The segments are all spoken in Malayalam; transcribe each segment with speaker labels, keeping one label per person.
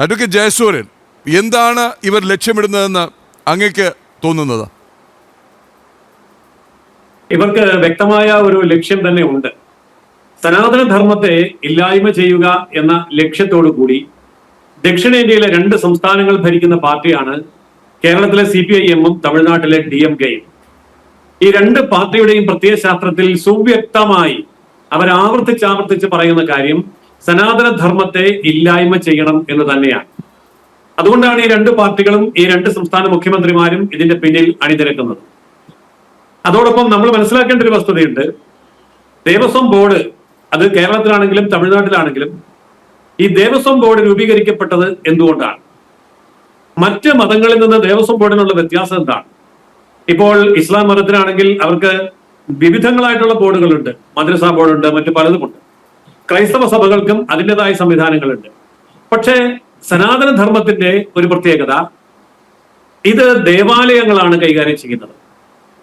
Speaker 1: അഡ്വക്കേറ്റ് ജയസൂര്യൻ, എന്താണ് ഇവർ ലക്ഷ്യമിടുന്നതെന്ന് അങ്ങക്ക് തോന്നുന്നത്?
Speaker 2: ഇവർക്ക് വ്യക്തമായ ഒരു ലക്ഷ്യം തന്നെ ഉണ്ട്. സനാതന ധർമ്മത്തെ ഇല്ലായ്മ ചെയ്യുക എന്ന ലക്ഷ്യത്തോടു കൂടി ദക്ഷിണേന്ത്യയിലെ 2 സംസ്ഥാനങ്ങൾ ഭരിക്കുന്ന പാർട്ടിയാണ് കേരളത്തിലെ CPIM-ഉം തമിഴ്നാട്ടിലെ DMK-യും. ഈ 2 പാർട്ടിയുടെയും പ്രത്യയശാസ്ത്രത്തിൽ സുവ്യക്തമായി അവർ ആവർത്തിച്ച് പറയുന്ന കാര്യം സനാതന ധർമ്മത്തെ ഇല്ലായ്മ ചെയ്യണം എന്ന് തന്നെയാണ്. അതുകൊണ്ടാണ് ഈ 2 പാർട്ടികളും ഈ 2 സംസ്ഥാന മുഖ്യമന്ത്രിമാരും ഇതിന്റെ പിന്നിൽ അണിനിരക്കുന്നത്. അതോടൊപ്പം നമ്മൾ മനസ്സിലാക്കേണ്ട ഒരു വസ്തുതയുണ്ട്. ദേവസ്വം ബോർഡ്, അത് കേരളത്തിലാണെങ്കിലും തമിഴ്നാട്ടിലാണെങ്കിലും, ഈ ദേവസ്വം ബോർഡ് രൂപീകരിക്കപ്പെട്ടത് എന്തുകൊണ്ടാണ്? മറ്റ് മതങ്ങളിൽ നിന്ന് ദേവസ്വം ബോർഡിനുള്ള വ്യത്യാസം എന്താണ്? ഇപ്പോൾ ഇസ്ലാം മതത്തിലാണെങ്കിൽ അവർക്ക് വിവിധങ്ങളായിട്ടുള്ള ബോർഡുകളുണ്ട്. മദ്രസ ബോർഡുണ്ട്, മറ്റു പലതുമുണ്ട്. ക്രൈസ്തവ സഭകൾക്കും അതിൻ്റെതായ സംവിധാനങ്ങളുണ്ട്. പക്ഷേ സനാതന ധർമ്മത്തിന്റെ ഒരു പ്രത്യേകത, ഇത് ദേവാലയങ്ങളാണ് കൈകാര്യം ചെയ്യുന്നത്.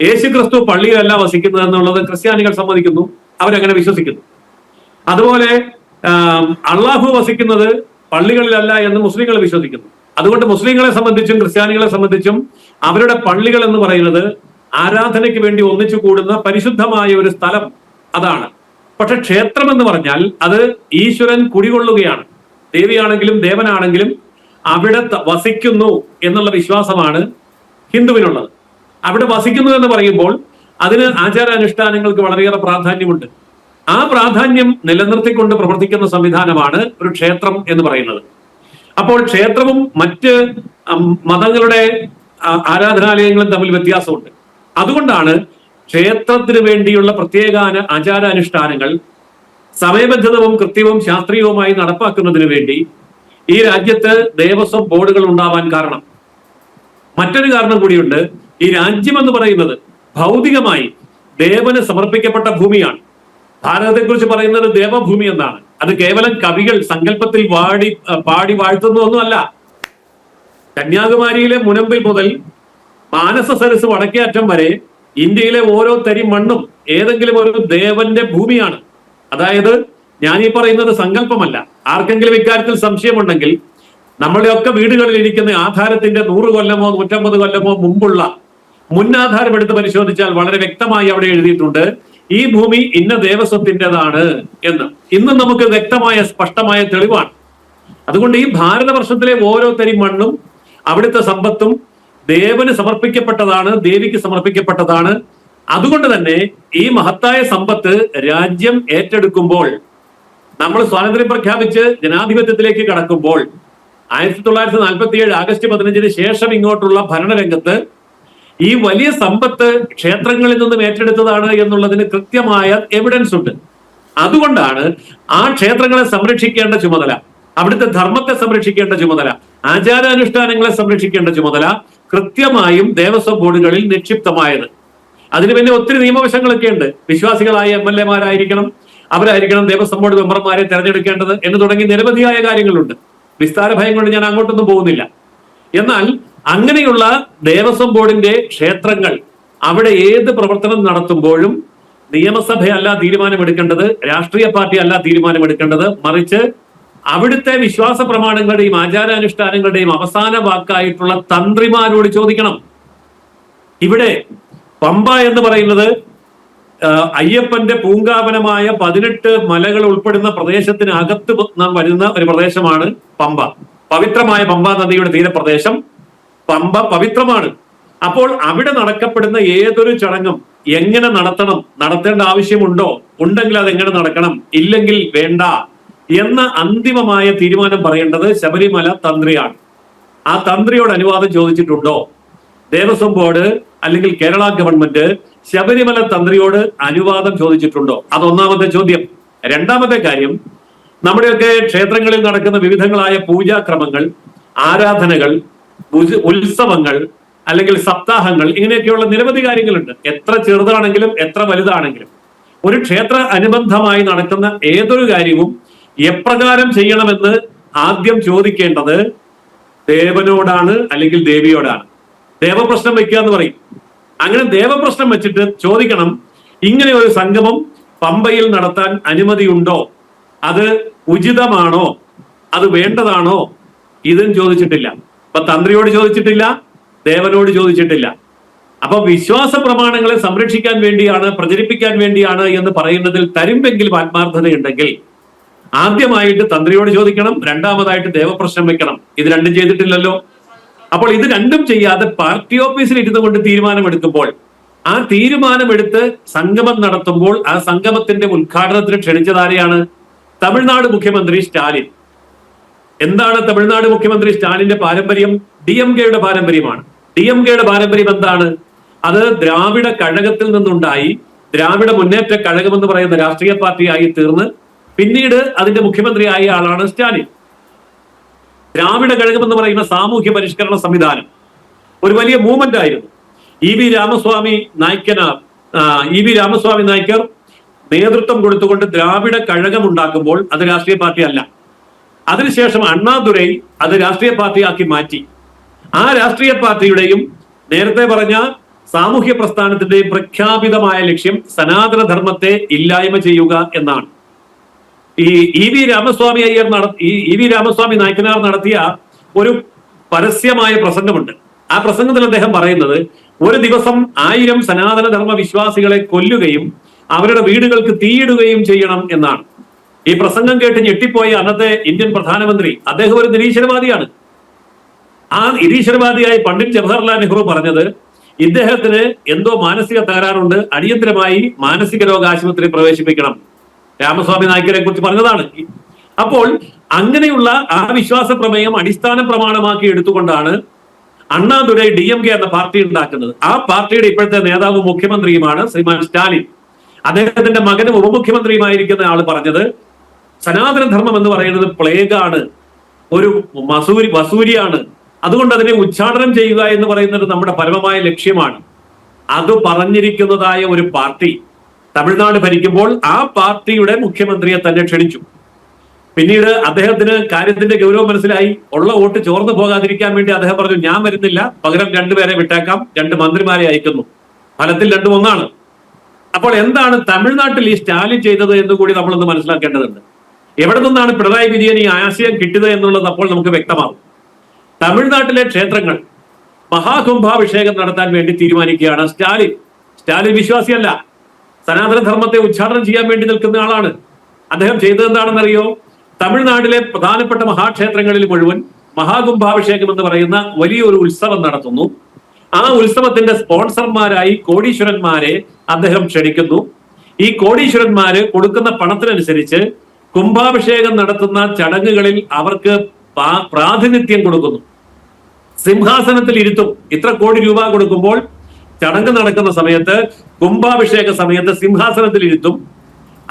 Speaker 2: യേശുക്രിസ്തു പള്ളിയിലല്ല വസിക്കുന്നത് എന്നുള്ളത് ക്രിസ്ത്യാനികൾ സമ്മതിക്കുന്നു, അവരങ്ങനെ വിശ്വസിക്കുന്നു. അതുപോലെ അള്ളാഹു വസിക്കുന്നത് പള്ളികളിലല്ല എന്ന് മുസ്ലിങ്ങൾ വിശ്വസിക്കുന്നു. അതുകൊണ്ട് മുസ്ലിങ്ങളെ സംബന്ധിച്ചും ക്രിസ്ത്യാനികളെ സംബന്ധിച്ചും അവരുടെ പള്ളികൾ എന്ന് പറയുന്നത് ആരാധനയ്ക്ക് വേണ്ടി ഒന്നിച്ചു കൂടുന്ന പരിശുദ്ധമായ ഒരു സ്ഥലം, അതാണ്. പക്ഷെ ക്ഷേത്രം എന്ന് പറഞ്ഞാൽ അത് ഈശ്വരൻ കുടികൊള്ളുകയാണ്. ദേവിയാണെങ്കിലും ദേവനാണെങ്കിലും അവിടെ വസിക്കുന്നു എന്നുള്ള വിശ്വാസമാണ് ഹിന്ദുവിനുള്ളത്. അവിടെ വസിക്കുന്നു എന്ന് പറയുമ്പോൾ അതിന് ആചാരാനുഷ്ഠാനങ്ങൾക്ക് വളരെയേറെ പ്രാധാന്യമുണ്ട്. ആ പ്രാധാന്യം നിലനിർത്തിക്കൊണ്ട് പ്രവർത്തിക്കുന്ന സംവിധാനമാണ് ഒരു ക്ഷേത്രം എന്ന് പറയുന്നത്. അപ്പോൾ ക്ഷേത്രവും മറ്റ് മതങ്ങളുടെ ആരാധനാലയങ്ങളും തമ്മിൽ വ്യത്യാസമുണ്ട്. അതുകൊണ്ടാണ് ക്ഷേത്രത്തിന് വേണ്ടിയുള്ള പ്രത്യേക ആചാരാനുഷ്ഠാനങ്ങൾ സമയബന്ധിതവും കൃത്യവും ശാസ്ത്രീയവുമായി നടപ്പാക്കുന്നതിന് വേണ്ടി ഈ രാജ്യത്ത് ദേവസ്വം ബോർഡുകൾ ഉണ്ടാവാൻ കാരണം. മറ്റൊരു കാരണം കൂടിയുണ്ട്. ഈ രാജ്യം എന്ന് പറയുന്നത് ഭൗതികമായി ദേവന് സമർപ്പിക്കപ്പെട്ട ഭൂമിയാണ്. ഭാരതത്തെക്കുറിച്ച് പറയുന്നത് ദേവഭൂമി എന്നാണ്. അത് കേവലം കവികൾ സങ്കല്പത്തിൽ പാടി വാഴ്ത്തുന്നതൊന്നുമല്ല. കന്യാകുമാരിയിലെ മുനമ്പിൽ മുതൽ മാനസ സരസ് വടക്കേ അറ്റം വരെ ഇന്ത്യയിലെ ഓരോ തരി മണ്ണും ഏതെങ്കിലും ഒരു ദേവന്റെ ഭൂമിയാണ്. അതായത് ഞാൻ ഈ പറയുന്നത് സങ്കല്പമല്ല. ആർക്കെങ്കിലും ഇക്കാര്യത്തിൽ സംശയമുണ്ടെങ്കിൽ നമ്മുടെയൊക്കെ വീടുകളിൽ ഇരിക്കുന്ന ആധാരത്തിന്റെ 100 കൊല്ലമോ 150 കൊല്ലമോ മുമ്പുള്ള മുന്നാധാരം എടുത്ത് പരിശോധിച്ചാൽ വളരെ വ്യക്തമായി അവിടെ എഴുതിയിട്ടുണ്ട് ഈ ഭൂമി ഇന്ന ദേവസ്വത്തിൻ്റെതാണ് എന്ന്. ഇന്നും നമുക്ക് വ്യക്തമായ സ്പഷ്ടമായ തെളിവാണ്. അതുകൊണ്ട് ഈ ഭാരതവർഷത്തിലെ ഓരോ തരി മണ്ണും അവിടുത്തെ സമ്പത്തും ദേവന് സമർപ്പിക്കപ്പെട്ടതാണ്, ദേവിക്ക് സമർപ്പിക്കപ്പെട്ടതാണ്. അതുകൊണ്ട് തന്നെ ഈ മഹത്തായ സമ്പത്ത് രാജ്യം ഏറ്റെടുക്കുമ്പോൾ, നമ്മൾ സ്വാതന്ത്ര്യം പ്രഖ്യാപിച്ച് ജനാധിപത്യത്തിലേക്ക് കടക്കുമ്പോൾ 1947 ആഗസ്റ്റ് 15 ശേഷം ഇങ്ങോട്ടുള്ള ഭരണരംഗത്ത് ഈ വലിയ സമ്പത്ത് ക്ഷേത്രങ്ങളിൽ നിന്നും ഏറ്റെടുത്തതാണ് എന്നുള്ളതിന് കൃത്യമായ എവിഡൻസ് ഉണ്ട്. അതുകൊണ്ടാണ് ആ ക്ഷേത്രങ്ങളെ സംരക്ഷിക്കേണ്ട ചുമതല, അവിടുത്തെ ധർമ്മത്തെ സംരക്ഷിക്കേണ്ട ചുമതല, ആചാരാനുഷ്ഠാനങ്ങളെ സംരക്ഷിക്കേണ്ട ചുമതല കൃത്യമായും ദേവസ്വം ബോർഡുകളിൽ നിക്ഷിപ്തമായത്. അതിന് പിന്നെ ഒത്തിരി നിയമവശങ്ങളൊക്കെ ഉണ്ട്. വിശ്വാസികളായ MLA-മാരായിരിക്കണം, അവരായിരിക്കണം ദേവസ്വം ബോർഡ് മെമ്പർമാരെ തെരഞ്ഞെടുക്കേണ്ടത് എന്ന് തുടങ്ങി നിരവധിയായ കാര്യങ്ങളുണ്ട്. വിസ്താര ഭയം കൊണ്ട് ഞാൻ അങ്ങോട്ടൊന്നും പോകുന്നില്ല. എന്നാൽ അങ്ങനെയുള്ള ദേവസ്വം ബോർഡിന്റെ ക്ഷേത്രങ്ങൾ അവിടെ ഏത് പ്രവർത്തനം നടത്തുമ്പോഴും നിയമസഭയല്ല തീരുമാനമെടുക്കേണ്ടത്, രാഷ്ട്രീയ പാർട്ടി അല്ല തീരുമാനമെടുക്കേണ്ടത്, മറിച്ച് അവിടുത്തെ വിശ്വാസ പ്രമാണങ്ങളുടെയും ആചാരാനുഷ്ഠാനങ്ങളുടെയും അവസാന വാക്കായിട്ടുള്ള തന്ത്രിമാരോട് ചോദിക്കണം. ഇവിടെ പമ്പ എന്ന് പറയുന്നത് അയ്യപ്പന്റെ പൂങ്കാവനമായ 18 മലകൾ ഉൾപ്പെടുന്ന പ്രദേശത്തിന് അകത്ത് നാം വരുന്ന ഒരു പ്രദേശമാണ് പമ്പ. പവിത്രമായ പമ്പ നദിയുടെ തീരപ്രദേശം പമ്പ പവിത്രമാണ്. അപ്പോൾ അവിടെ നടക്കപ്പെടുന്ന ഏതൊരു ചടങ്ങും എങ്ങനെ നടത്തണം, നടത്തേണ്ട ആവശ്യമുണ്ടോ, ഉണ്ടെങ്കിൽ അത് എങ്ങനെ നടക്കണം, ഇല്ലെങ്കിൽ വേണ്ട എന്ന അന്തിമമായ തീരുമാനം പറയേണ്ടത് ശബരിമല തന്ത്രിയാണ്. ആ തന്ത്രിയോട് അനുവാദം ചോദിച്ചിട്ടുണ്ടോ? ദേവസ്വം ബോർഡ് അല്ലെങ്കിൽ കേരള ഗവൺമെന്റ് ശബരിമല തന്ത്രിയോട് അനുവാദം ചോദിച്ചിട്ടുണ്ടോ? അതൊന്നാമത്തെ ചോദ്യം. രണ്ടാമത്തെ കാര്യം, നമ്മുടെയൊക്കെ ക്ഷേത്രങ്ങളിൽ നടക്കുന്ന വിവിധങ്ങളായ പൂജാക്രമങ്ങൾ, ആരാധനകൾ, ഉത്സവങ്ങൾ അല്ലെങ്കിൽ സപ്താഹങ്ങൾ, ഇങ്ങനെയൊക്കെയുള്ള നിരവധി കാര്യങ്ങളുണ്ട്. എത്ര ചെറുതാണെങ്കിലും എത്ര വലുതാണെങ്കിലും ഒരു ക്ഷേത്ര അനുബന്ധമായി നടക്കുന്ന ഏതൊരു കാര്യവും എപ്രകാരം ചെയ്യണമെന്ന് ആദ്യം ചോദിക്കേണ്ടത് ദേവനോടാണ് അല്ലെങ്കിൽ ദേവിയോടാണ്. ദേവപ്രശ്നം വെക്കുക എന്ന് പറയും. അങ്ങനെ ദേവപ്രശ്നം വെച്ചിട്ട് ചോദിക്കണം, ഇങ്ങനെ ഒരു സംഗമം പമ്പയിൽ നടത്താൻ അനുമതിയുണ്ടോ? അത് ഉചിതമാണോ? അത് വേണ്ടതാണോ ഇതും ചോദിച്ചിട്ടില്ല. ഇപ്പൊ തന്ത്രിയോട് ചോദിച്ചിട്ടില്ല, ദേവനോട് ചോദിച്ചിട്ടില്ല. അപ്പൊ വിശ്വാസ പ്രമാണങ്ങളെ സംരക്ഷിക്കാൻ വേണ്ടിയാണ്, പ്രചരിപ്പിക്കാൻ വേണ്ടിയാണ് എന്ന് പറയുന്നതിൽ തരുമ്പെങ്കിലും ആത്മാർത്ഥതയുണ്ടെങ്കിൽ ആദ്യമായിട്ട് തന്ത്രിയോട് ചോദിക്കണം, രണ്ടാമതായിട്ട് ദേവപ്രശ്നം വെക്കണം. ഇത് രണ്ടും ചെയ്തിട്ടില്ലല്ലോ. അപ്പോൾ ഇത് രണ്ടും ചെയ്യാതെ പാർട്ടി ഓഫീസിൽ ഇരുന്നു കൊണ്ട് തീരുമാനമെടുക്കുമ്പോൾ, ആ തീരുമാനമെടുത്ത് സംഗമം നടത്തുമ്പോൾ ആ സംഗമത്തിന്റെ ഉദ്ഘാടനത്തിന് ക്ഷണിച്ചതാരെയാണ്? തമിഴ്നാട് മുഖ്യമന്ത്രി സ്റ്റാലിൻ. എന്താണ് തമിഴ്നാട് മുഖ്യമന്ത്രി സ്റ്റാലിന്റെ പാരമ്പര്യം? DMK-യുടെ പാരമ്പര്യമാണ്. DMK-യുടെ പാരമ്പര്യം എന്താണ്? അത് ദ്രാവിഡ കഴകത്തിൽ നിന്നുണ്ടായി, ദ്രാവിഡ മുന്നേറ്റ കഴകം എന്ന് പറയുന്ന രാഷ്ട്രീയ പാർട്ടിയായി തീർന്ന് പിന്നീട് അതിന്റെ മുഖ്യമന്ത്രിയായ ആളാണ് സ്റ്റാലിൻ. ദ്രാവിഡ കഴകം എന്ന് പറയുന്ന സാമൂഹ്യ പരിഷ്കരണ സംവിധാനം ഒരു വലിയ മൂവ്മെന്റ് ആയിരുന്നു. EV രാമസ്വാമി നായ്ക്കർ നേതൃത്വം കൊടുത്തുകൊണ്ട് ദ്രാവിഡ കഴകം ഉണ്ടാക്കുമ്പോൾ അത് രാഷ്ട്രീയ പാർട്ടി അല്ല. അതിനുശേഷം അണ്ണാദുരൈ അത് രാഷ്ട്രീയ പാർട്ടിയാക്കി മാറ്റി. ആ രാഷ്ട്രീയ പാർട്ടിയുടെയും നേരത്തെ പറഞ്ഞ സാമൂഹ്യ പ്രസ്ഥാനത്തിന്റെയും പ്രഖ്യാപിതമായ ലക്ഷ്യം സനാതനധർമ്മത്തെ ഇല്ലായ്മ ചെയ്യുക എന്നാണ്. ഈ EV രാമസ്വാമി നായ്ക്കനാർ നടത്തിയ ഒരു പരസ്യമായ പ്രസംഗമുണ്ട്. ആ പ്രസംഗത്തിൽ അദ്ദേഹം പറയുന്നത്, ഒരു ദിവസം 1000 സനാതനധർമ്മ വിശ്വാസികളെ കൊല്ലുകയും അവരുടെ വീടുകൾക്ക് തീയിടുകയും ചെയ്യണം എന്നാണ്. ഈ പ്രസംഗം കേട്ട് ഞെട്ടിപ്പോയ അന്നത്തെ ഇന്ത്യൻ പ്രധാനമന്ത്രി, അദ്ദേഹം ഒരു നിരീശ്വരവാദിയാണ്. ആ നിരീശ്വരവാദിയായ പണ്ഡിറ്റ് ജവഹർലാൽ നെഹ്റു പറഞ്ഞത്, ഇദ്ദേഹത്തിന് എന്തോ മാനസിക തകരാറുണ്ട്, അടിയന്തരമായി മാനസിക രോഗ ആശുപത്രിയിൽ പ്രവേശിപ്പിക്കണം. രാമസ്വാമി നായ്ക്കരെ കുറിച്ച് പറഞ്ഞതാണ്. അപ്പോൾ അങ്ങനെയുള്ള ആ വിശ്വാസ പ്രമേയം അടിസ്ഥാന പ്രമാണമാക്കി എടുത്തുകൊണ്ടാണ് അണ്ണാദുരൈ DMK എന്ന പാർട്ടി ഉണ്ടാക്കുന്നത്. ആ പാർട്ടിയുടെ ഇപ്പോഴത്തെ നേതാവും മുഖ്യമന്ത്രിയുമാണ് ശ്രീമാൻ സ്റ്റാലിൻ. അദ്ദേഹത്തിന്റെ മകനും ഉപമുഖ്യമന്ത്രിയുമായിരിക്കുന്ന ആള് പറഞ്ഞത്, സനാതനധർമ്മം എന്ന് പറയുന്നത് പ്ലേഗാണ്, ഒരു വസൂരിയാണ്, അതുകൊണ്ട് അതിനെ ഉച്ചാടനം ചെയ്യുക എന്ന് പറയുന്നത് നമ്മുടെ പരമമായ ലക്ഷ്യമാണ്. അത് പറഞ്ഞിരിക്കുന്നതായ ഒരു പാർട്ടി തമിഴ്നാട് ഭരിക്കുമ്പോൾ ആ പാർട്ടിയുടെ മുഖ്യമന്ത്രിയെ തന്നെ ക്ഷണിച്ചു. പിന്നീട് അദ്ദേഹത്തിന് കാര്യത്തിന്റെ ഗൗരവം മനസ്സിലായി. ഉള്ള വോട്ട് ചോർന്നു പോകാതിരിക്കാൻ വേണ്ടി അദ്ദേഹം പറഞ്ഞു, ഞാൻ വരുന്നില്ല, പകരം 2 പേരെ വിട്ടേക്കാം, 2 മന്ത്രിമാരെ അയക്കുന്നു. ഫലത്തിൽ 2 ഒന്നാണ്. അപ്പോൾ എന്താണ് തമിഴ്നാട്ടിൽ ഈ സ്റ്റാലിൻ ചെയ്തത് എന്ന് കൂടി നമ്മളൊന്ന് മനസ്സിലാക്കേണ്ടതുണ്ട്. എവിടെ നിന്നാണ് പിണറായി വിജയൻ ഈ ആശയം കിട്ടിയത് എന്നുള്ളത് അപ്പോൾ നമുക്ക് വ്യക്തമാകും. തമിഴ്നാട്ടിലെ ക്ഷേത്രങ്ങൾ മഹാകുംഭാഭിഷേകം നടത്താൻ വേണ്ടി തീരുമാനിക്കുകയാണ് സ്റ്റാലിൻ. സ്റ്റാലിൻ വിശ്വാസിയല്ല, സനാതനധർമ്മത്തെ ഉച്ചാടനം ചെയ്യാൻ വേണ്ടി നിൽക്കുന്ന ആളാണ്. അദ്ദേഹം ചെയ്തത് എന്താണെന്നറിയോ? തമിഴ്നാട്ടിലെ പ്രധാനപ്പെട്ട മഹാക്ഷേത്രങ്ങളിൽ മുഴുവൻ മഹാകുംഭാഭിഷേകം എന്ന് പറയുന്ന വലിയൊരു ഉത്സവം നടത്തുന്നു. ആ ഉത്സവത്തിന്റെ സ്പോൺസർമാരായി കോടീശ്വരന്മാരെ അദ്ദേഹം ക്ഷണിക്കുന്നു. ഈ കോടീശ്വരന്മാര് കൊടുക്കുന്ന പണത്തിനനുസരിച്ച് കുംഭാഭിഷേകം നടത്തുന്ന ചടങ്ങുകളിൽ അവർക്ക് പ്രാതിനിധ്യം കൊടുക്കുന്നു. സിംഹാസനത്തിൽ ഇരുത്തും. ഇത്ര കോടി രൂപ കൊടുക്കുമ്പോൾ ചടങ്ങ് നടക്കുന്ന സമയത്ത്, കുംഭാഭിഷേക സമയത്ത് സിംഹാസനത്തിൽ ഇരുത്തും.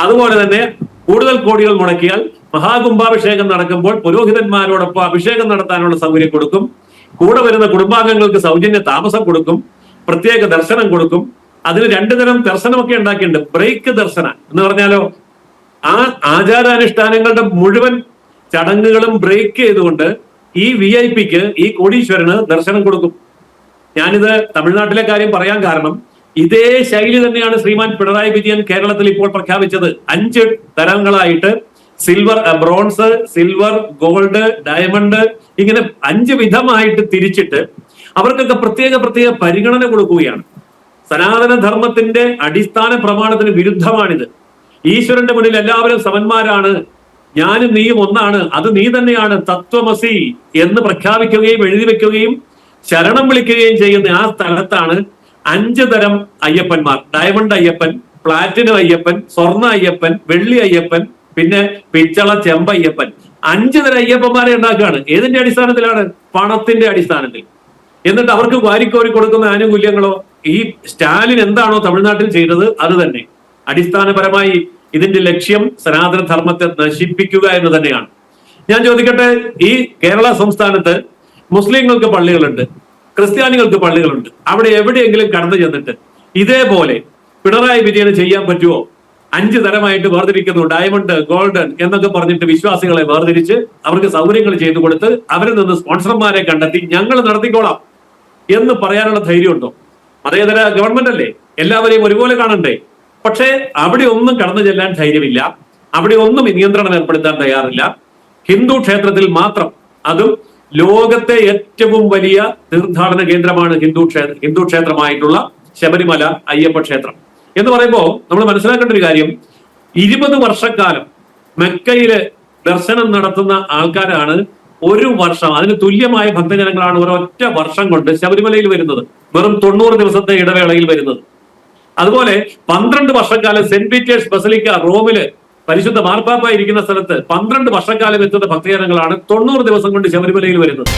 Speaker 2: അതുപോലെ തന്നെ കൂടുതൽ കോടികൾ മുടക്കിയാൽ മഹാകുംഭാഭിഷേകം നടക്കുമ്പോൾ പുരോഹിതന്മാരോടൊപ്പം അഭിഷേകം നടത്താനുള്ള സൗകര്യം കൊടുക്കും. കൂടെ വരുന്ന കുടുംബാംഗങ്ങൾക്ക് സൗജന്യ താമസം കൊടുക്കും, പ്രത്യേക ദർശനം കൊടുക്കും. അതിന് 2 തരം ദർശനമൊക്കെ ഉണ്ടാക്കിയിട്ടുണ്ട്. ബ്രേക്ക് ദർശനം എന്ന് പറഞ്ഞാലോ, ആ ആചാരാനുഷ്ഠാനങ്ങളുടെ മുഴുവൻ ചടങ്ങുകളും ബ്രേക്ക് ചെയ്തുകൊണ്ട് ഈ VIP-ക്ക്, ഈ കോടീശ്വരന് ദർശനം കൊടുക്കും. ഞാനിത് തമിഴ്നാട്ടിലെ കാര്യം പറയാൻ കാരണം, ഇതേ ശൈലി തന്നെയാണ് ശ്രീമാൻ പിണറായി വിജയൻ കേരളത്തിൽ ഇപ്പോൾ പ്രഖ്യാപിച്ചത്. 5 തരങ്ങളായിട്ട് ബ്രോൺസ്, സിൽവർ, ഗോൾഡ്, ഡയമണ്ട്, ഇങ്ങനെ 5 വിധമായിട്ട് തിരിച്ചിട്ട് അവർക്കൊക്കെ പ്രത്യേക പരിഗണന കൊടുക്കുകയാണ്. സനാതനധർമ്മത്തിന്റെ അടിസ്ഥാന പ്രമാണത്തിന് വിരുദ്ധമാണിത്. ഈശ്വരന്റെ മുന്നിൽ എല്ലാവരും സമന്മാരാണ്, ഞാനും നീയും ഒന്നാണ്, അത് നീ തന്നെയാണ്, തത്വമസി എന്ന് പ്രഖ്യാപിക്കുകയും എഴുതി വെക്കുകയും ശരണം വിളിക്കുകയും ചെയ്യുന്ന ആ സ്ഥലത്താണ് 5 തരം അയ്യപ്പന്മാർ. ഡയമണ്ട് അയ്യപ്പൻ, പ്ലാറ്റിനം അയ്യപ്പൻ, സ്വർണ്ണ അയ്യപ്പൻ, വെള്ളി അയ്യപ്പൻ, പിന്നെ പിച്ചള ചെമ്പയ്യപ്പൻ. 5 തരം അയ്യപ്പന്മാരെ ഉണ്ടാക്കുകയാണ്. ഏതിന്റെ അടിസ്ഥാനത്തിലാണ്? പണത്തിന്റെ അടിസ്ഥാനത്തിൽ. എന്നിട്ട് അവർക്ക് വാരിക്കോരി കൊടുക്കുന്ന ആനുകൂല്യങ്ങളോ, ഈ സ്റ്റാലിൻ എന്താണോ തമിഴ്നാട്ടിൽ ചെയ്തത് അത് തന്നെ. അടിസ്ഥാനപരമായി ഇതിന്റെ ലക്ഷ്യം സനാതനധർമ്മത്തെ നശിപ്പിക്കുക എന്ന് തന്നെയാണ്. ഞാൻ ചോദിക്കട്ടെ, ഈ കേരള സംസ്ഥാനത്ത് മുസ്ലിങ്ങൾക്ക് പള്ളികളുണ്ട്, ക്രിസ്ത്യാനികൾക്ക് പള്ളികളുണ്ട്. അവിടെ എവിടെയെങ്കിലും കടന്നു ചെന്നിട്ട് ഇതേപോലെ പിണറായി വിജയന് ചെയ്യാൻ പറ്റുമോ? 5 തരമായിട്ട് വേർതിരിക്കുന്നു, ഡയമണ്ട്, ഗോൾഡൻ എന്നൊക്കെ പറഞ്ഞിട്ട് വിശ്വാസികളെ വേർതിരിച്ച് അവർക്ക് സൗകര്യങ്ങൾ ചെയ്തു കൊടുത്ത് അവരിൽ നിന്ന് സ്പോൺസർമാരെ കണ്ടെത്തി ഞങ്ങൾ നടത്തിക്കോളാം എന്ന് പറയാനുള്ള ധൈര്യമുണ്ടോ? മതേതര ഗവൺമെന്റ് അല്ലേ, എല്ലാവരെയും ഒരുപോലെ കാണണ്ടേ? പക്ഷേ അവിടെ ഒന്നും കടന്നു ചെല്ലാൻ ധൈര്യമില്ല, അവിടെ ഒന്നും നിയന്ത്രണം ഏർപ്പെടുത്താൻ തയ്യാറില്ല. ഹിന്ദു ക്ഷേത്രത്തിൽ മാത്രം, അതും ലോകത്തെ ഏറ്റവും വലിയ തീർത്ഥാടന കേന്ദ്രമാണ് ഹിന്ദു ക്ഷേത്രമായിട്ടുള്ള ശബരിമല അയ്യപ്പ ക്ഷേത്രം എന്ന് പറയുമ്പോൾ നമ്മൾ മനസ്സിലാക്കേണ്ട ഒരു കാര്യം, 20 വർഷക്കാലം മെക്കയില് ദർശനം നടത്തുന്ന ആൾക്കാരാണ് ഒരു വർഷം, അതിന് തുല്യമായ ഭക്തജനങ്ങളാണ് ഒരൊറ്റ വർഷം കൊണ്ട് ശബരിമലയിൽ വരുന്നത്, വെറും 90 ദിവസത്തെ ഇടവേളയിൽ വരുന്നത്. അതുപോലെ 12 വർഷക്കാലം സെന്റ് പീറ്റേഴ്സ് ബസലിക്ക റോമില് പരിശുദ്ധ മാർപ്പാപ്പ ഇരിക്കുന്ന സ്ഥലത്ത് 12 വർഷക്കാലം എത്തുന്ന ഭക്തജനങ്ങളാണ് 90 ദിവസം കൊണ്ട് ശബരിമലയിൽ വരുന്നത്.